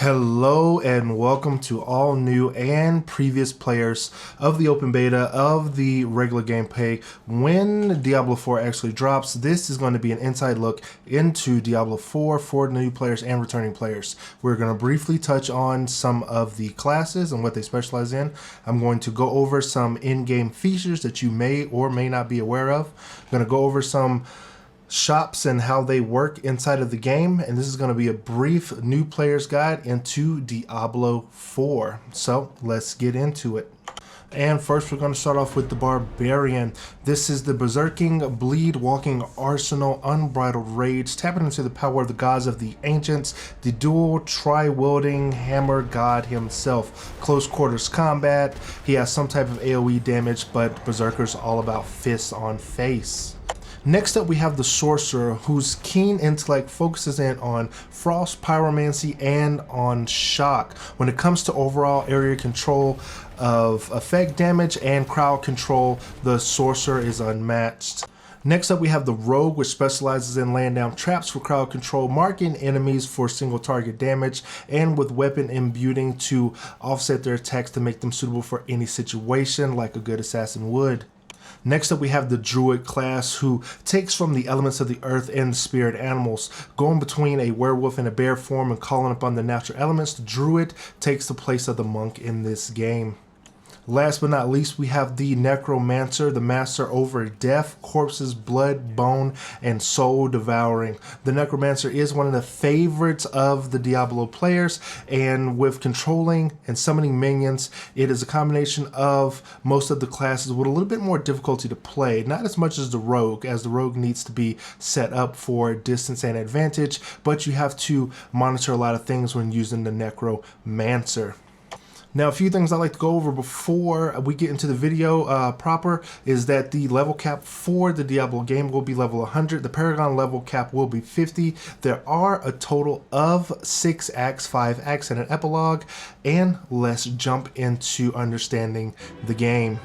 Hello and welcome to all new and previous players of the open beta of the regular gameplay. When Diablo 4 actually drops, this is going to be an inside look into Diablo 4 for new players and returning players. We're going to briefly touch on some of the classes and what they specialize in. I'm going to go over some in-game features that you may or may not be aware of. I'm going to go over some shops and how they work inside of the game, and this is going to be a brief new player's guide into Diablo 4. So let's get into it. And first we're going to start off with the Barbarian. This is the berserking, bleed-walking arsenal, unbridled rage, tapping into the power of the gods of the ancients, the dual tri-wielding hammer god himself. Close quarters combat, he has some type of AoE damage, but berserker's all about fists on face. Next up we have the Sorcerer, whose keen intellect focuses in on frost, pyromancy, and on shock. When it comes to overall area control of effect damage and crowd control, the Sorcerer is unmatched. Next up we have the Rogue, which specializes in laying down traps for crowd control, marking enemies for single target damage, and with weapon imbuing to offset their attacks to make them suitable for any situation like a good assassin would. Next up we have the Druid class, who takes from the elements of the earth and the spirit animals. Going between a werewolf and a bear form and calling upon the natural elements, the Druid takes the place of the monk in this game. Last but not least, we have the Necromancer, the master over death, corpses, blood, bone, and soul devouring. The Necromancer is one of the favorites of the Diablo players, and with controlling and summoning minions, it is a combination of most of the classes with a little bit more difficulty to play. Not as much as the Rogue, as the Rogue needs to be set up for distance and advantage, but you have to monitor a lot of things when using the Necromancer. Now, a few things I'd like to go over before we get into the video proper is that the level cap for the Diablo game will be level 100. The Paragon level cap will be 50. There are a total of 6 acts, 5 acts, and an epilogue. And let's jump into understanding the game.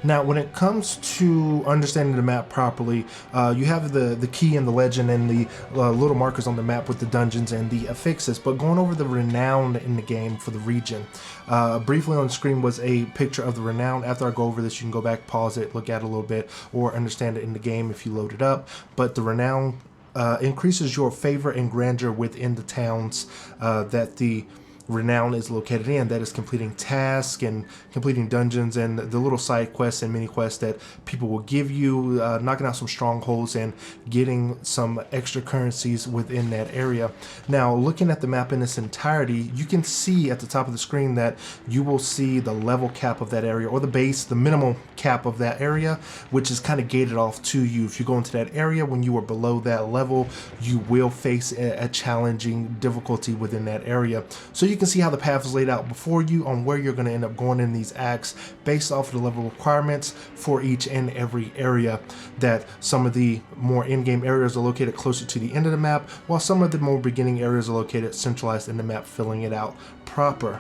Now, when it comes to understanding the map properly, you have the key and the legend and the little markers on the map with the dungeons and the affixes, but going over the renown in the game for the region. Briefly on the screen was a picture of the renown. After I go over this, you can go back, pause it, look at it a little bit, or understand it in the game if you load it up. But the renown increases your favor and grandeur within the towns that the renown is located in. That is completing tasks and completing dungeons and the little side quests and mini quests that people will give you, knocking out some strongholds and getting some extra currencies within that area. Now, looking at the map in its entirety, you can see at the top of the screen that you will see the level cap of that area, or the base, the minimum cap of that area, which is kind of gated off to you. If you go into that area when you are below that level, you will face a challenging difficulty within that area. So you can see how the path is laid out before you on where you're going to end up going in these acts based off of the level requirements for each and every area. That some of the more in-game areas are located closer to the end of the map, while some of the more beginning areas are located centralized in the map, filling it out proper.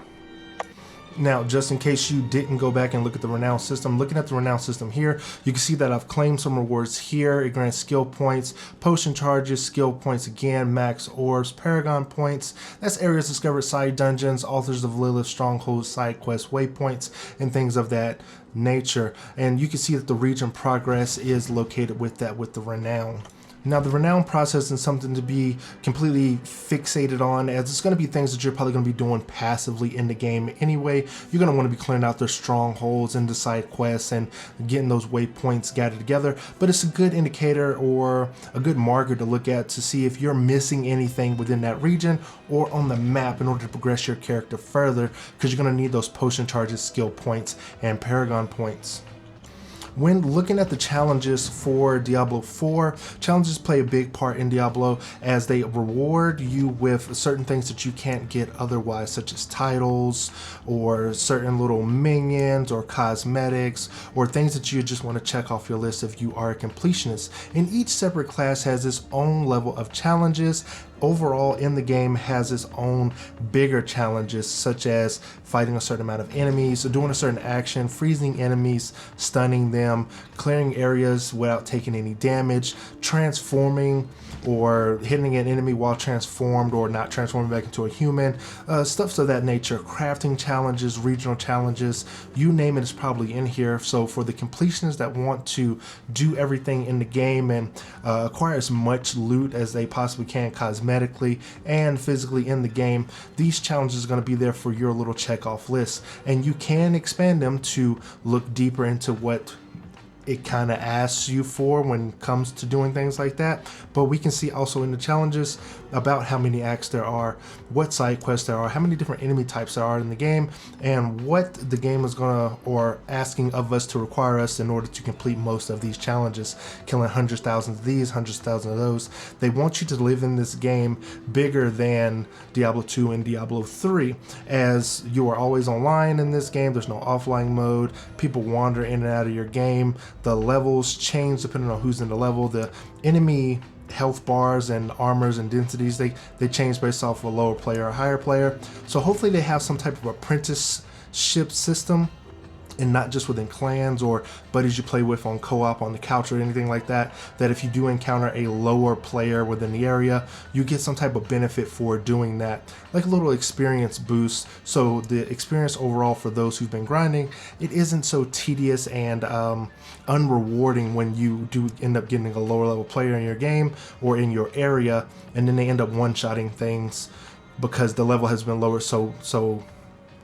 Now, just in case you didn't go back and look at the renown system, looking at the renown system here, you can see that I've claimed some rewards here. It grants skill points, potion charges, skill points again, max orbs, paragon points. That's areas discovered, side dungeons, altars of Lilith, strongholds, side quests, waypoints, and things of that nature. And you can see that the region progress is located with that, with the renown. Now, the renown process is something to be completely fixated on, as it's going to be things that you're probably going to be doing passively in the game anyway. You're going to want to be clearing out their strongholds and the side quests and getting those waypoints gathered together. But it's a good indicator or a good marker to look at to see if you're missing anything within that region or on the map in order to progress your character further, because you're going to need those potion charges, skill points, and paragon points. When looking at the challenges for Diablo 4, challenges play a big part in Diablo as they reward you with certain things that you can't get otherwise, such as titles or certain little minions or cosmetics or things that you just want to check off your list if you are a completionist. And each separate class has its own level of challenges. Overall in the game has its own bigger challenges, such as fighting a certain amount of enemies, doing a certain action, freezing enemies, stunning them, them, clearing areas without taking any damage, transforming or hitting an enemy while transformed or not transforming back into a human, stuff of that nature, crafting challenges, regional challenges, you name it is probably in here. So for the completionists that want to do everything in the game and acquire as much loot as they possibly can cosmetically and physically in the game, these challenges are going to be there for your little check off list, and you can expand them to look deeper into what it kind of asks you for when it comes to doing things like that. But we can see also in the challenges about how many acts there are, what side quests there are, how many different enemy types there are in the game, and what the game is gonna or asking of us to require us in order to complete most of these challenges, killing hundreds, thousands of these, hundreds, thousands of those. They want you to live in this game bigger than Diablo 2 and Diablo 3, as you are always online in this game. There's no offline mode. People wander in and out of your game. The levels change depending on who's in the level. The enemy health bars and armors and densities, they change based off of a lower player or higher player. So hopefully they have some type of apprenticeship system, and not just within clans or buddies you play with on co-op on the couch or anything like that, that if you do encounter a lower player within the area, you get some type of benefit for doing that, like a little experience boost. So the experience overall for those who've been grinding, it isn't so tedious and unrewarding when you do end up getting a lower level player in your game or in your area, and then they end up one-shotting things because the level has been lowered so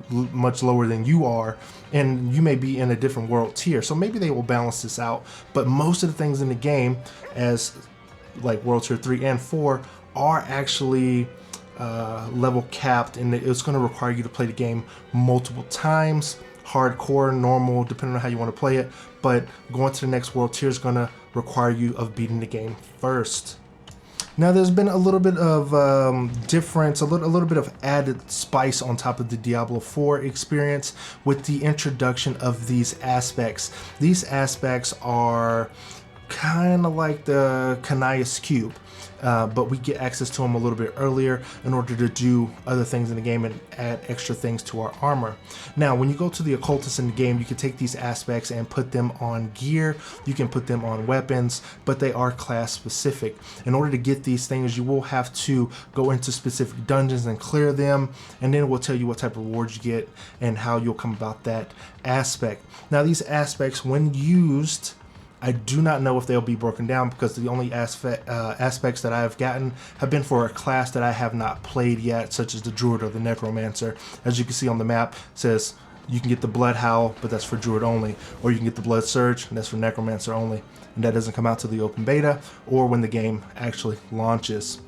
much lower than you are, and you may be in a different world tier. So maybe they will balance this out, but most of the things in the game, as like world tier 3 and 4, are actually level capped, and it's going to require you to play the game multiple times, hardcore, normal, depending on how you want to play it. But going to the next world tier is going to require you of beating the game first. Now there's been a little bit of difference, a little bit of added spice on top of the Diablo 4 experience with the introduction of these aspects. These aspects are kind of like the Canias Cube, but we get access to them a little bit earlier in order to do other things in the game and add extra things to our armor. Now when you go to the occultists in the game, you can take these aspects and put them on gear, you can put them on weapons, but they are class specific. In order to get these things, you will have to go into specific dungeons and clear them, and then it will tell you what type of rewards you get and how you'll come about that aspect. Now these aspects, when used, I do not know if they'll be broken down, because the only aspects that I've gotten have been for a class that I have not played yet, such as the Druid or the Necromancer. As you can see on the map, it says you can get the Blood Howl, but that's for Druid only, or you can get the Blood Surge, and that's for Necromancer only, and that doesn't come out to the open beta or when the game actually launches.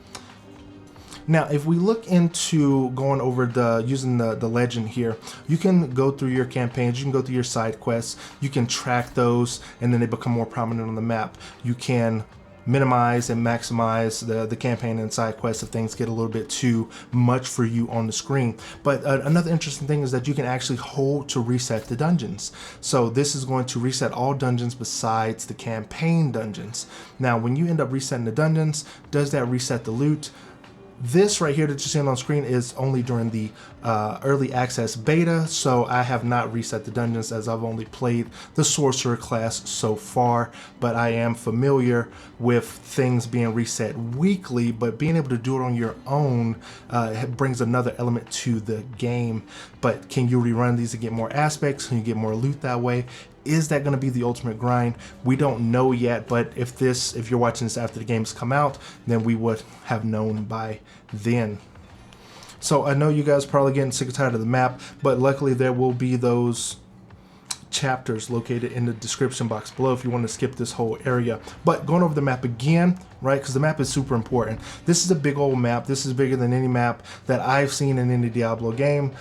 Now, if we look into going over using the legend here, you can go through your campaigns, you can go through your side quests, you can track those, and then they become more prominent on the map. You can minimize and maximize the campaign and side quests if things get a little bit too much for you on the screen. But another interesting thing is that you can actually hold to reset the dungeons. So this is going to reset all dungeons besides the campaign dungeons. Now, when you end up resetting the dungeons, does that reset the loot? This right here that you're seeing on screen is only during the early access beta, so I have not reset the dungeons as I've only played the sorcerer class so far, but I am familiar with things being reset weekly. But being able to do it on your own brings another element to the game. But can you rerun these to get more aspects? Can you get more loot that way? Is that going to be the ultimate grind? We don't know yet, but if you're watching this after the games come out, then we would have known by then. So I know you guys are probably getting sick and tired of the map, but luckily there will be those chapters located in the description box below if you want to skip this whole area. But going over the map again, right, because the map is super important. This is a big old map. This is bigger than any map that I've seen in any Diablo game.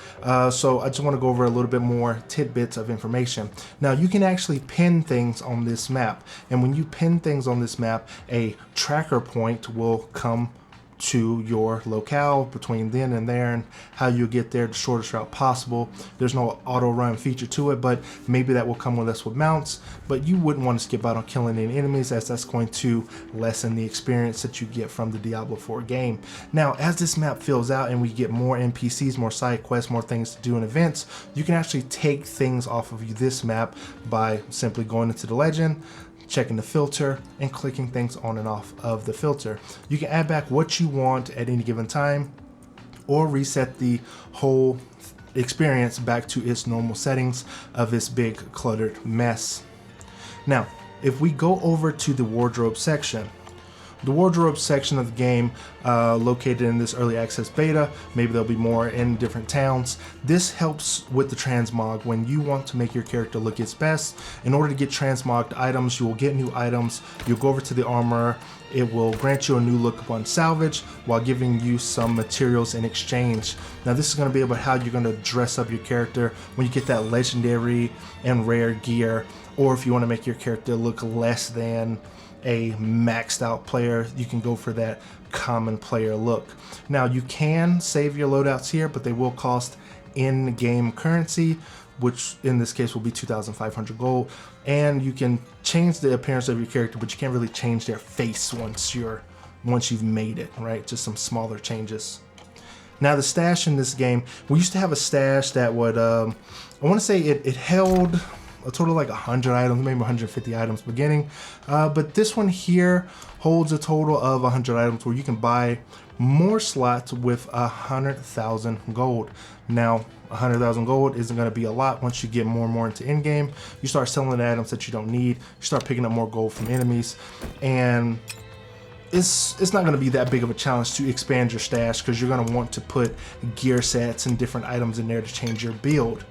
So I just want to go over a little bit more tidbits of information. Now you can actually pin things on this map, and when you pin things on this map, a tracker point will come to your locale between then and there, and how you get there the shortest route possible. There's no auto run feature to it, but maybe that will come with us with mounts, but you wouldn't want to skip out on killing any enemies, as that's going to lessen the experience that you get from the Diablo 4 game. Now, as this map fills out and we get more NPCs, more side quests, more things to do in events, you can actually take things off of this map by simply going into the legend, checking the filter, and clicking things on and off of the filter. You can add back what you want at any given time, or reset the whole experience back to its normal settings of this big cluttered mess. Now, if we go over to the wardrobe section, the wardrobe section of the game, located in this early access beta, maybe there'll be more in different towns. This helps with the transmog when you want to make your character look its best. In order to get transmogged items, you will get new items. You'll go over to the armor. It will grant you a new look upon salvage while giving you some materials in exchange. Now, this is going to be about how you're going to dress up your character when you get that legendary and rare gear, or if you want to make your character look less than a maxed out player, you can go for that common player look. Now, you can save your loadouts here, but they will cost in-game currency, which in this case will be 2,500 gold, and you can change the appearance of your character, but you can't really change their face once you've made it, right? Just some smaller changes. Now, the stash in this game, we used to have a stash that would I want to say it held a total of like 100 items, maybe 150 items beginning, but this one here holds a total of 100 items where you can buy more slots with 100,000 gold. Now, 100,000 gold isn't going to be a lot. Once you get more and more into in-game, you start selling the items that you don't need, you start picking up more gold from enemies, and it's not going to be that big of a challenge to expand your stash, because you're going to want to put gear sets and different items in there to change your build.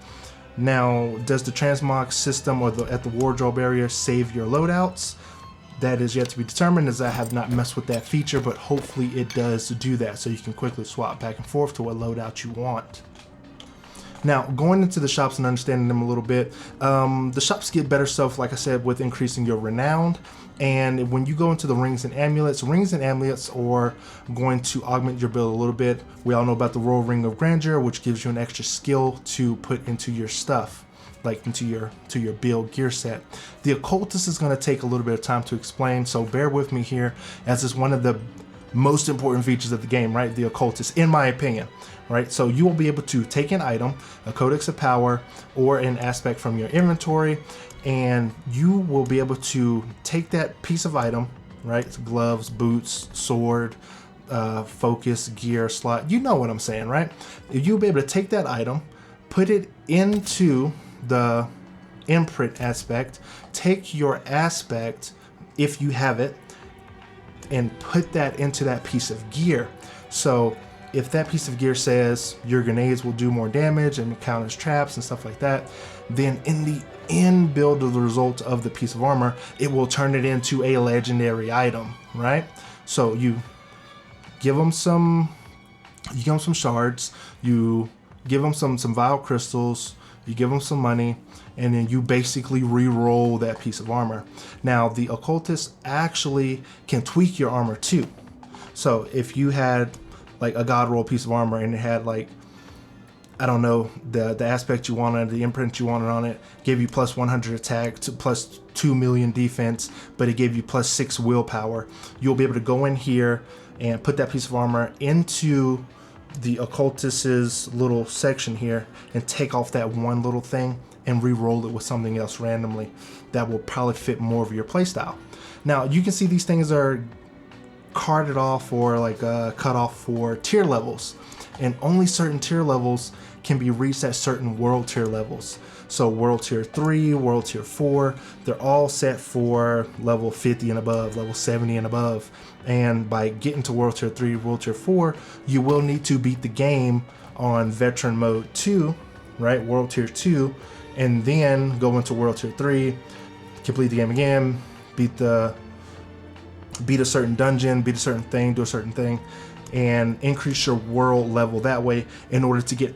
Now, does the transmog system or at the wardrobe area save your loadouts? That is yet to be determined, as I have not messed with that feature, but hopefully it does do that, so you can quickly swap back and forth to what loadout you want. Now, going into the shops and understanding them a little bit, the shops get better stuff, like I said, with increasing your renown. And when you go into the rings and amulets are going to augment your build a little bit. We all know about the Royal Ring of Grandeur, which gives you an extra skill to put into your stuff, like into your build gear set. The occultist is going to take a little bit of time to explain, so bear with me here, as it's one of the most important features of the game, right? The occultist, in my opinion, right? So you will be able to take an item, a codex of power, or an aspect from your inventory, and you will be able to take that piece of item, right? Gloves, boots, sword, focus, gear, slot, you know what I'm saying, right? You'll be able to take that item, put it into the imprint aspect, take your aspect, if you have it, and put that into that piece of gear. So if that piece of gear says your grenades will do more damage and counters traps and stuff like that, then in the end build of the result of the piece of armor, it will turn it into a legendary item, right? So you give them some shards, you give them some vile crystals, you give them some money, and then you basically re-roll that piece of armor. Now, the occultist actually can tweak your armor too. So if you had like a god roll piece of armor and it had, like, I don't know, the aspect you wanted, the imprint you wanted on it, gave you plus 100 attack to plus 2 million defense, but it gave you plus 6 willpower, you'll be able to go in here and put that piece of armor into the occultist's little section here and take off that one little thing and re-roll it with something else randomly that will probably fit more of your playstyle. Now, you can see these things are carted off or like cut off for tier levels, and only certain tier levels can be reached at certain world tier levels. So world tier 3, world tier 4, they're all set for level 50 and above, level 70 and above. And by getting to world tier 3, world tier 4, you will need to beat the game on veteran mode 2, right? World tier 2, and then go into world tier 3, complete the game again, beat a certain dungeon, beat a certain thing, do a certain thing, and increase your world level that way in order to get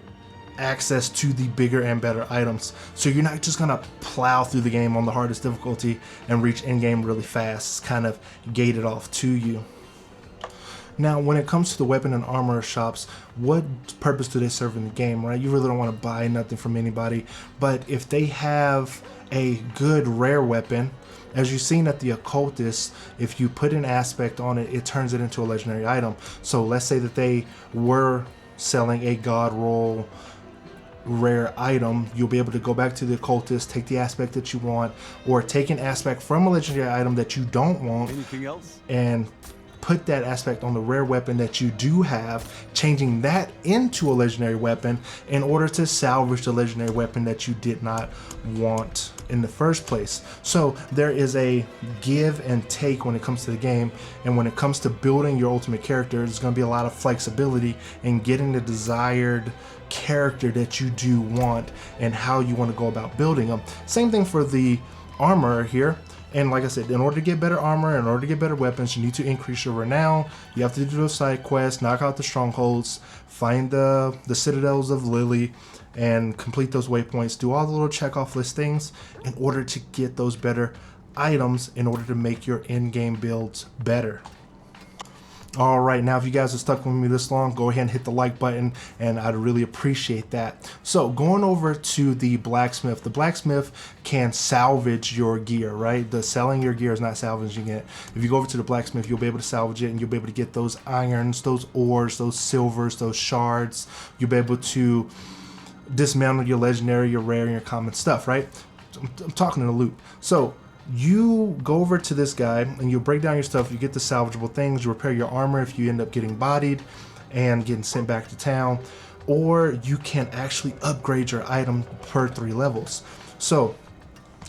access to the bigger and better items. So you're not just gonna plow through the game on the hardest difficulty and reach endgame really fast. It's kind of gated off to you. Now, when it comes to the weapon and armor shops, what purpose do they serve in the game, right? You really don't want to buy nothing from anybody, but if they have a good rare weapon, as you've seen at the occultist, if you put an aspect on it, it turns it into a legendary item. So let's say that they were selling a god roll rare item, you'll be able to go back to the occultist, take the aspect that you want, or take an aspect from a legendary item that you don't want. Anything else? And put that aspect on the rare weapon that you do have, changing that into a legendary weapon in order to salvage the legendary weapon that you did not want in the first place. So there is a give and take when it comes to the game, and when it comes to building your ultimate character, there's going to be a lot of flexibility in getting the desired character that you do want and how you want to go about building them. Same thing for the armor here. And like I said, in order to get better armor, in order to get better weapons, you need to increase your renown. You have to do those side quests, knock out the strongholds, find the citadels of Lily, and complete those waypoints. Do all the little check-off list things in order to get those better items, in order to make your in-game builds better. Alright, now if you guys are stuck with me this long, go ahead and hit the like button, and I'd really appreciate that. So going over to the blacksmith can salvage your gear, right? The selling your gear is not salvaging it. If you go over to the blacksmith, you'll be able to salvage it, and you'll be able to get those irons, those ores, those silvers, those shards. You'll be able to dismantle your legendary, your rare, and your common stuff, right? I'm talking in a loop. So you go over to this guy and you break down your stuff, you get the salvageable things, you repair your armor if you end up getting bodied and getting sent back to town, or you can actually upgrade your item per 3 levels. So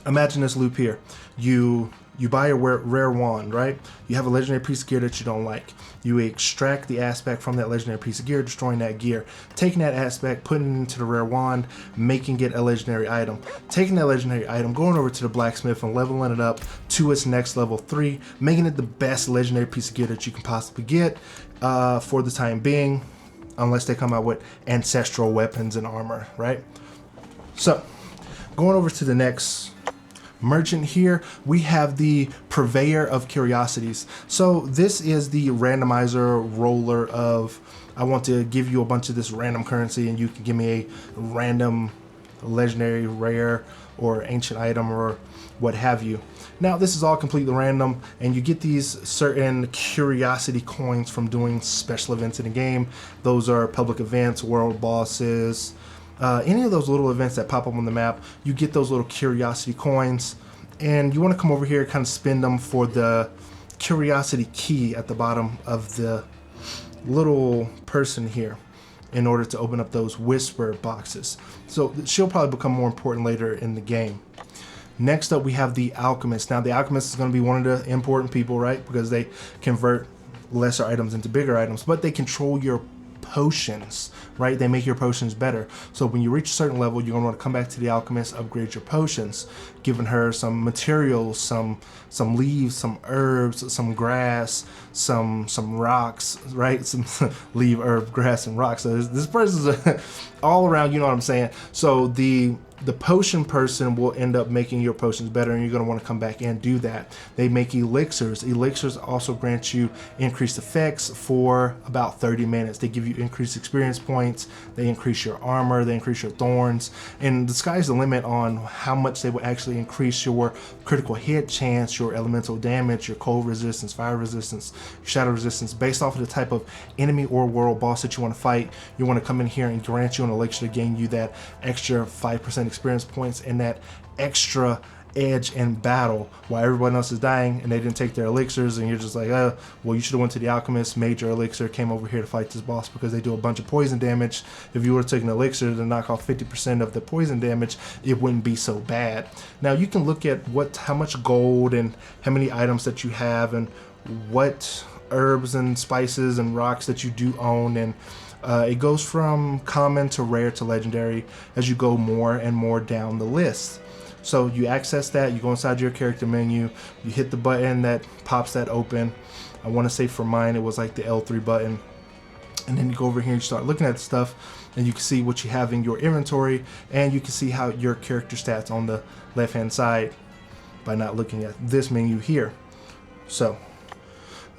imagine this loop here. You buy a rare wand, right? You have a legendary piece of gear that you don't like. You extract the aspect from that legendary piece of gear, destroying that gear. Taking that aspect, putting it into the rare wand, making it a legendary item. Taking that legendary item, going over to the blacksmith and leveling it up to its next level 3, making it the best legendary piece of gear that you can possibly get for the time being, unless they come out with ancestral weapons and armor, right? So, going over to the next merchant here, we have the purveyor of curiosities. So this is the randomizer roller of, I want to give you a bunch of this random currency and you can give me a random legendary, rare, or ancient item or what have you. Now this is all completely random, and you get these certain curiosity coins from doing special events in the game. Those are public events, world bosses, any of those little events that pop up on the map. You get those little curiosity coins, and you want to come over here and kind of spend them for the curiosity key at the bottom of the little person here in order to open up those whisper boxes. So she'll probably become more important later in the game. Next up, we have the alchemist. Now the alchemist is going to be one of the important people, right? Because they convert lesser items into bigger items, but they control your potions, right? They make your potions better. So when you reach a certain level, you're going to want to come back to the alchemist, upgrade your potions, giving her some materials, some leaves, some herbs, some grass, some rocks, right? Some leaf, herb, grass, and rocks. So this person's all around, you know what I'm saying? So the potion person will end up making your potions better, and you're going to want to come back and do that. They make elixirs. Elixirs also grant you increased effects for about 30 minutes. They give you increased experience points, they increase your armor, they increase your thorns, and the sky's the limit on how much they will actually increase your critical hit chance, your elemental damage, your cold resistance, fire resistance, shadow resistance, based off of the type of enemy or world boss that you want to fight. You want to come in here and grant you an elixir to gain you that extra 5% experience points and that extra edge in battle while everyone else is dying and they didn't take their elixirs, and you're just like, well, you should have went to the alchemist, made your elixir, came over here to fight this boss because they do a bunch of poison damage. If you would have taken an elixir to knock off 50% of the poison damage, it wouldn't be so bad. Now you can look at how much gold and how many items that you have and what herbs and spices and rocks that you do own, and it goes from common to rare to legendary as you go more and more down the list. So you access that, you go inside your character menu, you hit the button that pops that open. I want to say for mine it was like the L3 button. And then you go over here and you start looking at stuff, and you can see what you have in your inventory, and you can see how your character stats on the left hand side by not looking at this menu here. So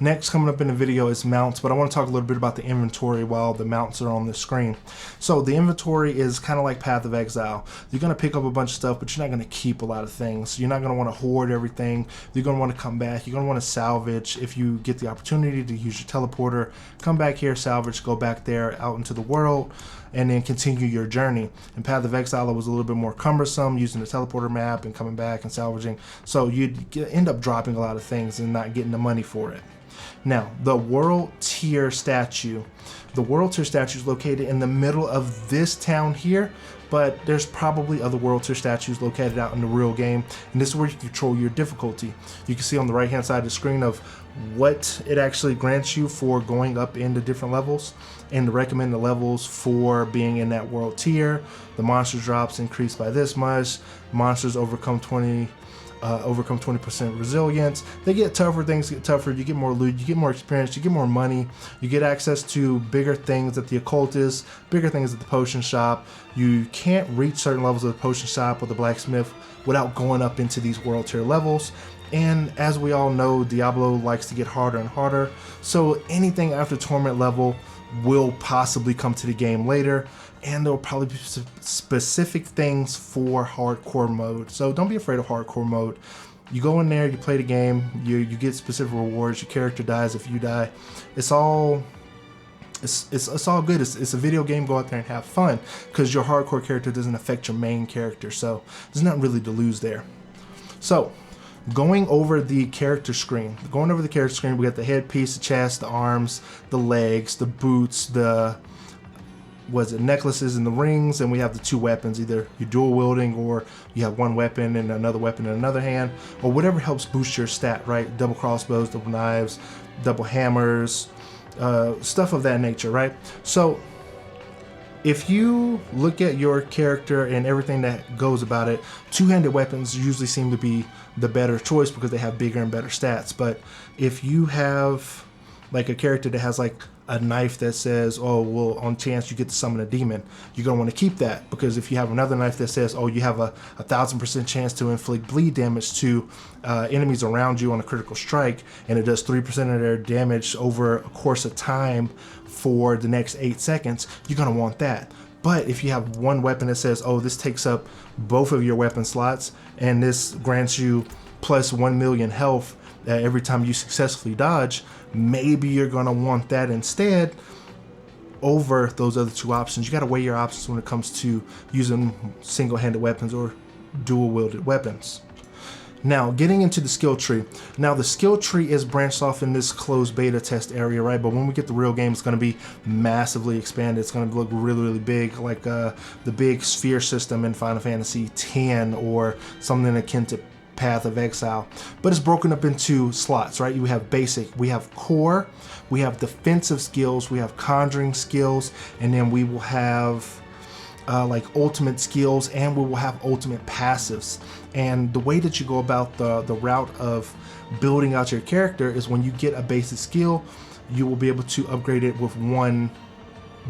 Next, coming up in the video is mounts, but I want to talk a little bit about the inventory while the mounts are on the screen. So the inventory is kind of like Path of Exile. You're going to pick up a bunch of stuff, but you're not going to keep a lot of things. You're not going to want to hoard everything. You're going to want to come back. You're going to want to salvage. If you get the opportunity to use your teleporter, come back here, salvage, go back there out into the world, and then continue your journey. In Path of Exile, it was a little bit more cumbersome using the teleporter map and coming back and salvaging. So you'd end up dropping a lot of things and not getting the money for it. Now, the world tier statue. The world tier statue is located in the middle of this town here, but there's probably other world tier statues located out in the real game, and this is where you control your difficulty. You can see on the right hand side of the screen of what it actually grants you for going up into different levels and the recommended levels for being in that world tier. The monster drops increase by this much. Monsters overcome 20% resilience. They get tougher, things get tougher, you get more loot, you get more experience, you get more money, you get access to bigger things at the occultist, bigger things at the potion shop. You can't reach certain levels of the potion shop or the blacksmith without going up into these world tier levels. And as we all know, Diablo likes to get harder and harder, so anything after torment level will possibly come to the game later, and there'll probably be specific things for hardcore mode. So don't be afraid of hardcore mode. You go in there, you play the game, you get specific rewards, your character dies if you die. It's all good. It's a video game. Go out there and have fun, because your hardcore character doesn't affect your main character, so there's not really to lose there. So going over the character screen, we got the headpiece, the chest, the arms, the legs, the boots, the necklaces and the rings, and we have the two weapons. Either you're dual wielding, or you have one weapon and another weapon in another hand, or whatever helps boost your stat, right? Double crossbows, double knives, double hammers, stuff of that nature, right? So if you look at your character and everything that goes about it, two-handed weapons usually seem to be the better choice because they have bigger and better stats. But if you have like a character that has like a knife that says, oh, well, on chance you get to summon a demon, you're going to want to keep that, because if you have another knife that says, oh, you have a 1000% chance to inflict bleed damage to enemies around you on a critical strike, and it does 3% of their damage over a course of time for the next 8 seconds, you're going to want that. But if you have one weapon that says, oh, this takes up both of your weapon slots, and this grants you plus 1 million health every time you successfully dodge, maybe you're going to want that instead over those other two options. You got to weigh your options when it comes to using single-handed weapons or dual-wielded weapons. Now, getting into the skill tree. Now, the skill tree is branched off in this closed beta test area, right? But when we get the real game, it's going to be massively expanded. It's going to look really, really big, like the big sphere system in Final Fantasy X, or something akin to Path of Exile. But it's broken up into slots, right? You have basic, we have core, we have defensive skills, we have conjuring skills, and then we will have like ultimate skills, and we will have ultimate passives. And the way that you go about the route of building out your character is when you get a basic skill, you will be able to upgrade it with one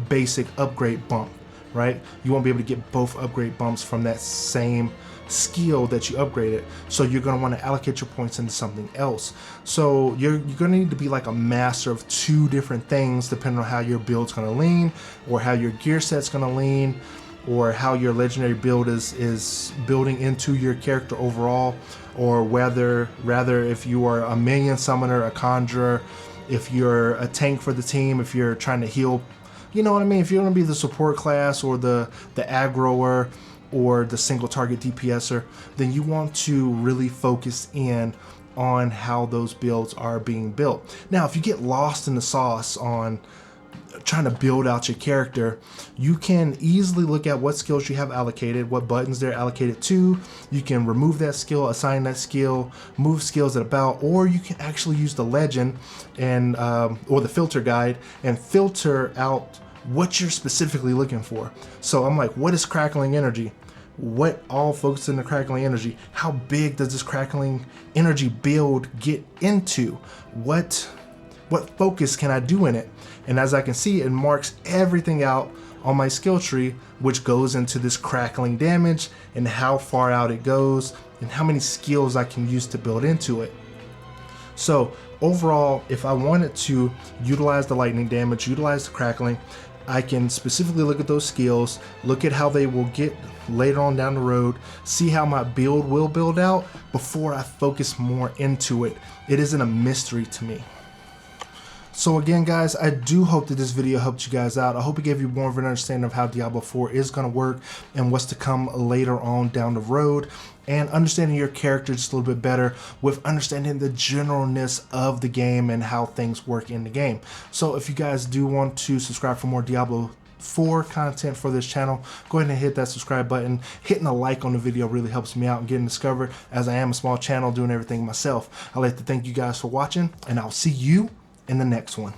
basic upgrade bump, right? You won't be able to get both upgrade bumps from that same skill that you upgraded, so you're going to want to allocate your points into something else. So you're going to need to be like a master of two different things, depending on how your build's going to lean, or how your gear set's going to lean, or how your legendary build is building into your character overall, or whether rather if you are a minion summoner, a conjurer, if you're a tank for the team, if you're trying to heal, you know what I mean? If you're going to be the support class, or the aggroer, or the single target DPSer, then you want to really focus in on how those builds are being built. Now, if you get lost in the sauce on trying to build out your character, you can easily look at what skills you have allocated, what buttons they're allocated to. You can remove that skill, assign that skill, move skills about, or you can actually use the legend and or the filter guide and filter out what you're specifically looking for. So I'm like, what is crackling energy? What all focuses in the crackling energy? How big does this crackling energy build get into? What focus can I do in it? And as I can see, it marks everything out on my skill tree, which goes into this crackling damage and how far out it goes and how many skills I can use to build into it. So overall, if I wanted to utilize the lightning damage, utilize the crackling, I can specifically look at those skills, look at how they will get later on down the road, see how my build will build out before I focus more into it. It isn't a mystery to me. So again, guys, I do hope that this video helped you guys out. I hope it gave you more of an understanding of how Diablo 4 is going to work and what's to come later on down the road, and understanding your character just a little bit better with understanding the generalness of the game and how things work in the game. So if you guys do want to subscribe for more Diablo 4 content for this channel, go ahead and hit that subscribe button. Hitting a like on the video really helps me out and getting discovered, as I am a small channel doing everything myself. I'd like to thank you guys for watching, and I'll see you in the next one.